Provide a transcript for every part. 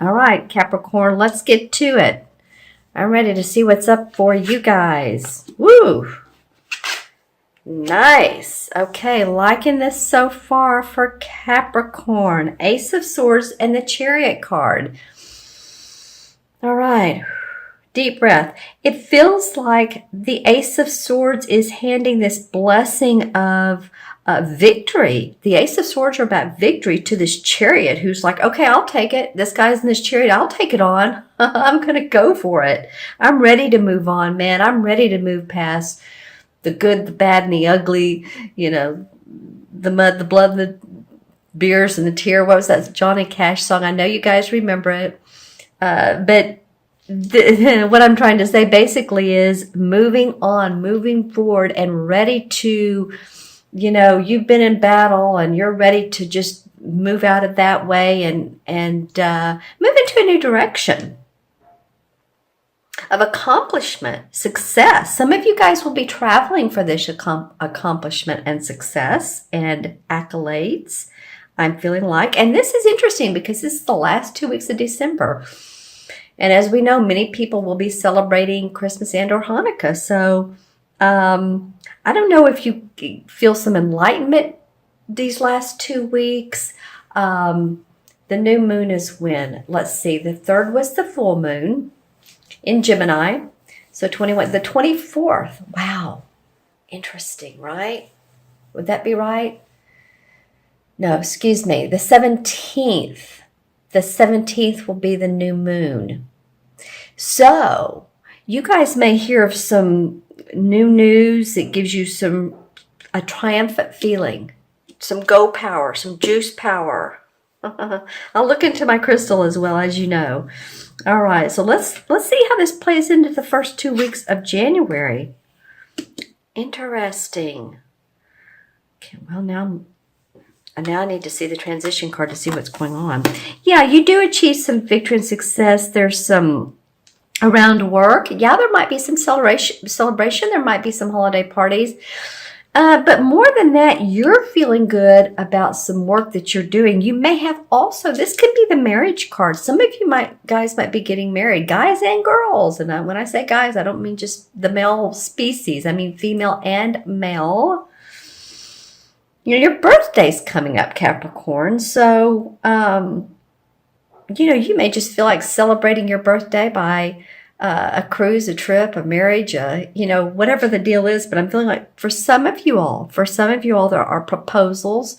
All right, Capricorn, let's get to it. I'm ready to see what's up for you guys. Woo! Nice. Okay, liking this so far for Capricorn. Ace of Swords and the Chariot card. All right. Deep breath. It feels like the Ace of Swords is handing this blessing of victory. The Ace of Swords are about victory to this Chariot who's like, okay, I'll take it. This guy's in this Chariot. I'll take it on. I'm going to go for it. I'm ready to move on, man. I'm ready to move past the good, the bad, and the ugly, the mud, the blood, the beers, and the tear. What was that Johnny Cash song? I know you guys remember it. But what I'm trying to say basically is moving on, moving forward, and ready to, you've been in battle and you're ready to just move out of that way and move into a new direction of accomplishment, success. Some of you guys will be traveling for this accomplishment and success and accolades, I'm feeling like. And this is interesting because this is the last 2 weeks of December. And as we know, many people will be celebrating Christmas and or Hanukkah. So I don't know if you feel some enlightenment these last 2 weeks. The new moon is when? Let's see. The 3rd was the full moon in Gemini. So 21, the 24th. Wow. Interesting, right? Would that be right? No, excuse me. The 17th. The 17th will be the new moon. So you guys may hear of some new news that gives you a triumphant feeling, some go power, some juice power. I'll look into my crystal as well, as you know. All right, so let's see how this plays into the first 2 weeks of January. Interesting. Okay, well now I need to see the transition card to see what's going on. Yeah, you do achieve some victory and success. There's some around work. Yeah, there might be some celebration. There might be some holiday parties. But more than that, you're feeling good about some work that you're doing. You may have also, this could be the marriage card. Some of you guys might be getting married, guys and girls. And when I say guys, I don't mean just the male species. I mean female and male. Your birthday's coming up, Capricorn. So, you may just feel like celebrating your birthday by a cruise, a trip, a marriage, whatever the deal is. But I'm feeling like for some of you all, there are proposals,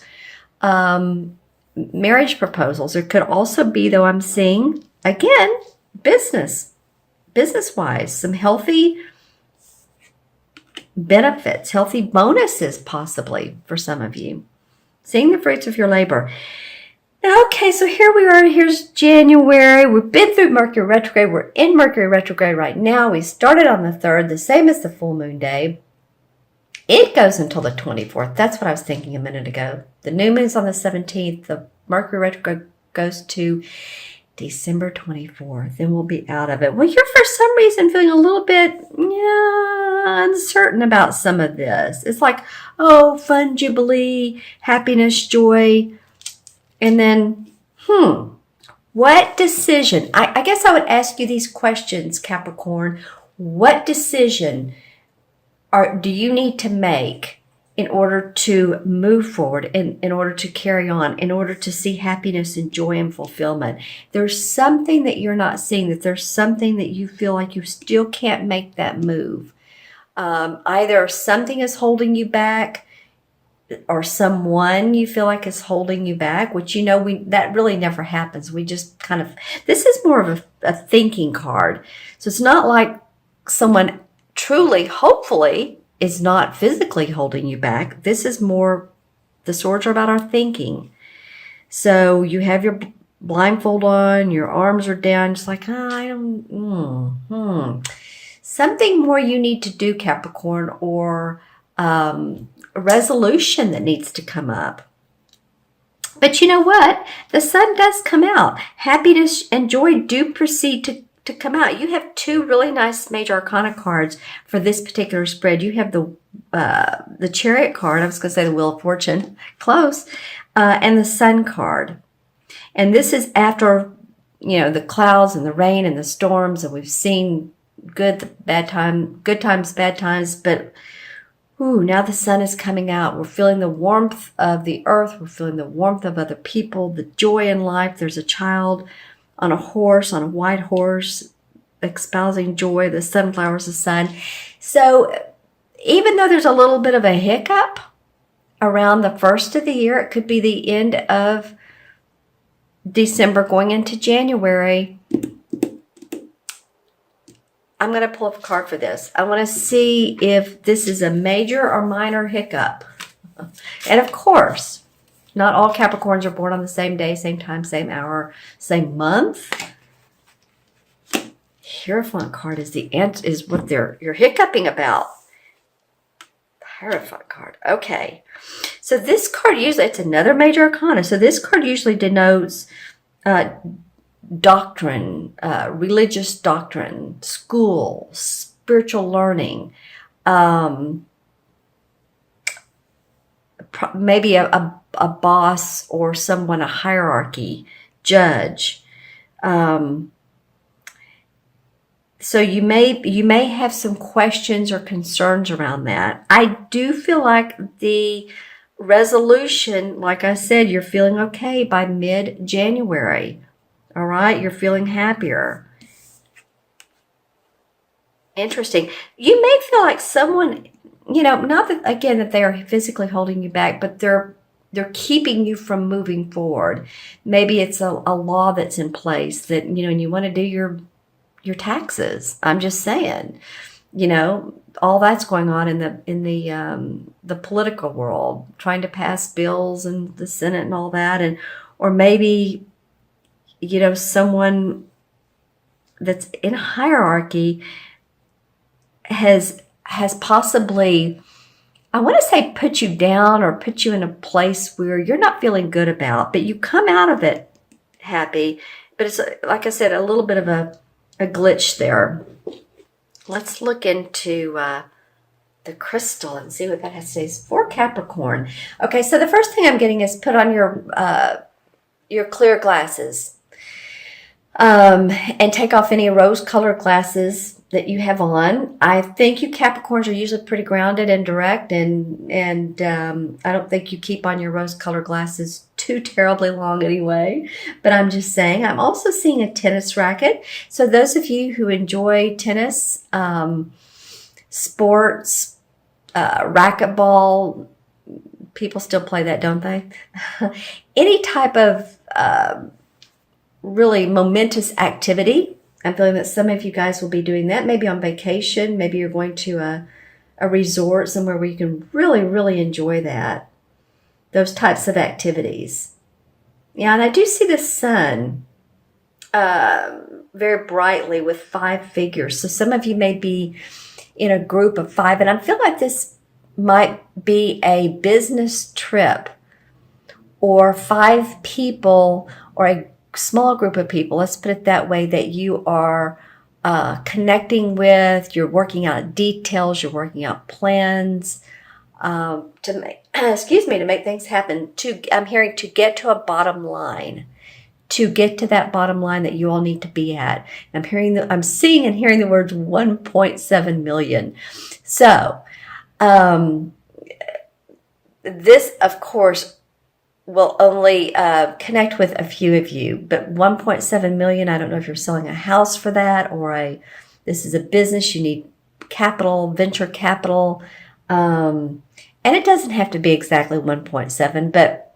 marriage proposals. There could also be, though, I'm seeing, again, business-wise, some healthy benefits, healthy bonuses possibly for some of you. Seeing the fruits of your labor. Okay, so here we are. Here's January. We've been through Mercury retrograde. We're in Mercury retrograde right now. We started on the 3rd, the same as the full moon day. It goes until the 24th. That's what I was thinking a minute ago. The new moon's on the 17th. The Mercury retrograde goes to December 24th. Then we'll be out of it. Well, you're for some reason feeling a little bit uncertain about some of this. It's like, oh, fun, jubilee, happiness, joy. And then, what decision? I guess I would ask you these questions, Capricorn. What decision do you need to make in order to move forward, in order to carry on, in order to see happiness and joy and fulfillment? There's something that you're not seeing, that there's something that you feel like you still can't make that move. Either something is holding you back, or someone you feel like is holding you back, which that really never happens. We just kind of, this is more of a thinking card. So it's not like someone truly, hopefully, is not physically holding you back. This is more, the swords are about our thinking. So you have your blindfold on, your arms are down, just like, something more you need to do, Capricorn, or a resolution that needs to come up. But you know what? The sun does come out. Happiness and joy do proceed to come out. You have 2 really nice major arcana cards for this particular spread. You have the Chariot card. I was going to say the Wheel of Fortune. Close. And the Sun card. And this is after the clouds and the rain and the storms, and we've seen good times, bad times, but now the sun is coming out. We're feeling the warmth of the earth. We're feeling the warmth of other people, the joy in life. There's a child on a white horse, espousing joy, the sunflowers, the sun. So even though there's a little bit of a hiccup around the first of the year, it could be the end of December going into January. I'm going to pull up a card for this. I want to see if this is a major or minor hiccup. And of course, not all Capricorns are born on the same day, same time, same hour, same month. Hierophant card is what you're hiccuping about. Hierophant card. Okay. So this card usually, it's another major arcana. So this card usually denotes doctrine, religious doctrine, school, spiritual learning, maybe a boss or someone, a hierarchy, judge. So you may have some questions or concerns around that. I do feel like the resolution, like I said, you're feeling okay by mid-January. All right, you're feeling happier. Interesting. You may feel like someone, not that, again, that they are physically holding you back, but they're keeping you from moving forward. Maybe it's a law that's in place that, and you want to do your taxes. I'm just saying, all that's going on in the political world, trying to pass bills and the Senate and all that, or maybe someone that's in hierarchy has possibly, I want to say, put you down or put you in a place where you're not feeling good about, but you come out of it happy. But it's, like I said, a little bit of a glitch there. Let's look into the crystal and see what that has to say for Capricorn. Okay, so the first thing I'm getting is put on your clear glasses. And take off any rose-colored glasses that you have on. I think you Capricorns are usually pretty grounded and direct, and I don't think you keep on your rose-colored glasses too terribly long anyway. But I'm just saying, I'm also seeing a tennis racket. So those of you who enjoy tennis, sports, racquetball, people still play that, don't they? Any type of really momentous activity. I'm feeling that some of you guys will be doing that, maybe on vacation. Maybe you're going to a resort somewhere where you can really, really enjoy that. Those types of activities. Yeah, and I do see the sun very brightly with 5 figures. So some of you may be in a group of 5, and I feel like this might be a business trip or 5 people or a small group of people, let's put it that way, that you are connecting with. You're working out details, you're working out plans to make things happen. I'm hearing to get to a bottom line, to get to that bottom line that you all need to be at. I'm seeing and hearing the words 1.7 million. So this, of course, will only connect with a few of you, but 1.7 million, I don't know if you're selling a house for that, or this is a business, you need capital, venture capital, and it doesn't have to be exactly 1.7, but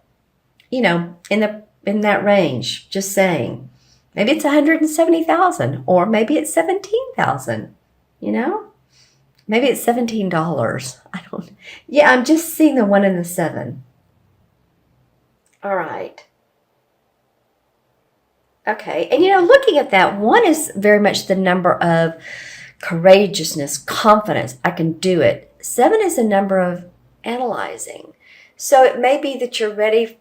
in that range, just saying. Maybe it's 170,000, or maybe it's 17,000, maybe it's $17. I'm just seeing the 1 and the 7. All right. Okay. And, looking at that, 1 is very much the number of courageousness, confidence. I can do it. 7 is a number of analyzing. So it may be that you're ready,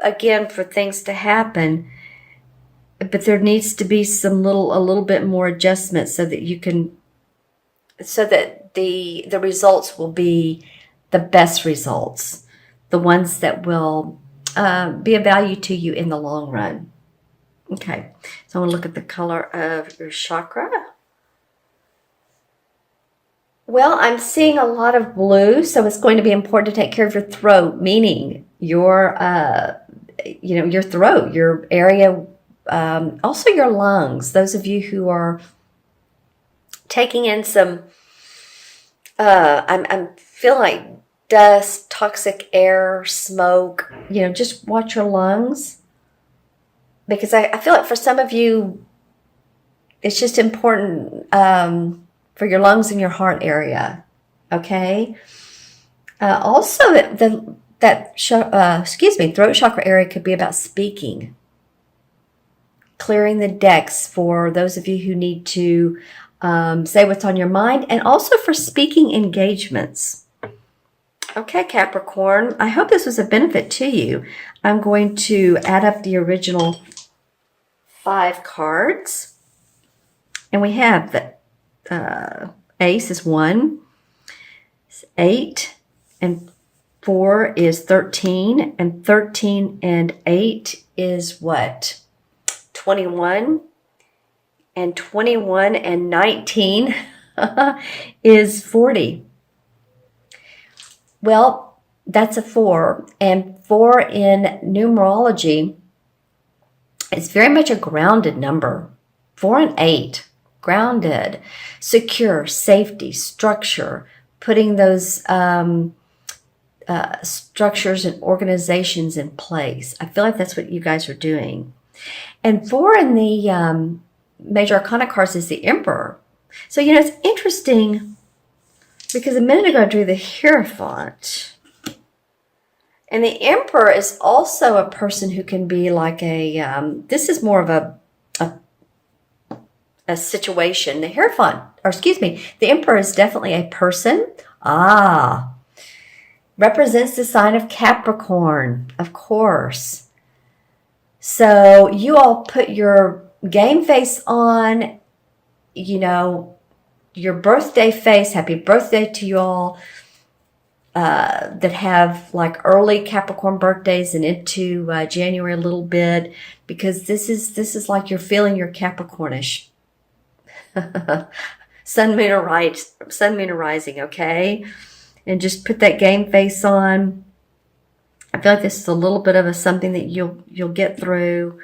again, for things to happen, but there needs to be a little bit more adjustment so that the results will be the best results, the ones that will be of value to you in the long run. Okay, so I want to look at the color of your chakra. Well, I'm seeing a lot of blue, so it's going to be important to take care of your throat, meaning your, your throat, your area, also your lungs. Those of you who are taking in some, I'm feeling like dust, toxic air, smoke. Just watch your lungs, because I feel like for some of you, it's just important for your lungs and your heart area. Okay. Also, throat chakra area could be about speaking, clearing the decks for those of you who need to say what's on your mind, and also for speaking engagements. Okay, Capricorn, I hope this was a benefit to you. I'm going to add up the original 5 cards. And we have the ace is 1, 8, and 4 is 13, and 13 and 8 is what? 21, and 21 and 19 is 40. Well, that's a 4, and 4 in numerology is very much a grounded number. 4 and 8, grounded, secure, safety, structure, putting those structures and organizations in place. I feel like that's what you guys are doing. And 4 in the major arcana cards is the Emperor. So, it's interesting because a minute ago I drew the Hierophant. And the Emperor is also a person who can be like this is more of a situation. The Hierophant, the Emperor is definitely a person. Represents the sign of Capricorn, of course. So you all put your game face on, your birthday face. Happy birthday to you all that have like early Capricorn birthdays and into January a little bit, because this is like you're feeling your Capricornish. Sun, moon, or rising, okay? And just put that game face on. I feel like this is a little bit of something that you'll get through.